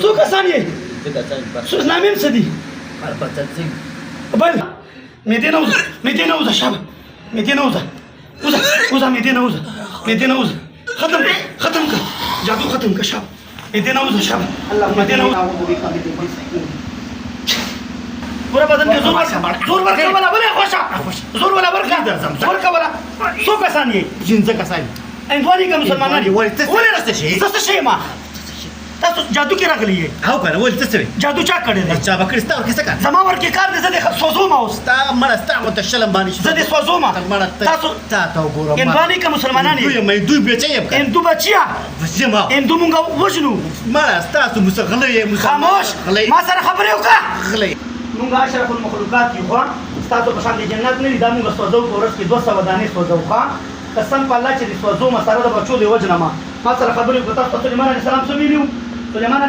څو کسان یې نامې څه دي بل مې دې نه وځه شابه مې دې نه وځه مې دې نه وځه ختم کړه جادو ختم کړه شابه مې دې نه وځه شابه مې دې نه وځه پورا بدن کې زور ورکړه ولا بلې خوښه زور ولا ورکړه څو کسان یې پنځه کسان اندواني که مسلمانان یې ولې راسته شي څه شی ما تاسو جادو کې راغلی یې او کنه ولې څه شي جادو چا کړی دی چا به کړی ستا ورکې څه کار زما ورکې کار دی زه دې سوځوم اوس ستا مړه ستا غونته شلم باندې زه دې سوځوم تاسو تا وګوره اندواني که مسلمانان یې دوی بچی یم هندو بچیا هندو مونږ وژنو مړه ستاسو غلی یې خاموش ما سره خبرې وکړه غلی مونږ اشرف المخلوقات یو خو ستاسو په شان د جنت نه دي دا مونږ سوځو په ورځ کې 200 دانې سوځو ښه قسم په الله چې دې سوځو ما سره د بچو دی وجنه ما سره خبرې وکړه تاسو سليمان عليه السلام څه ویلو سليمان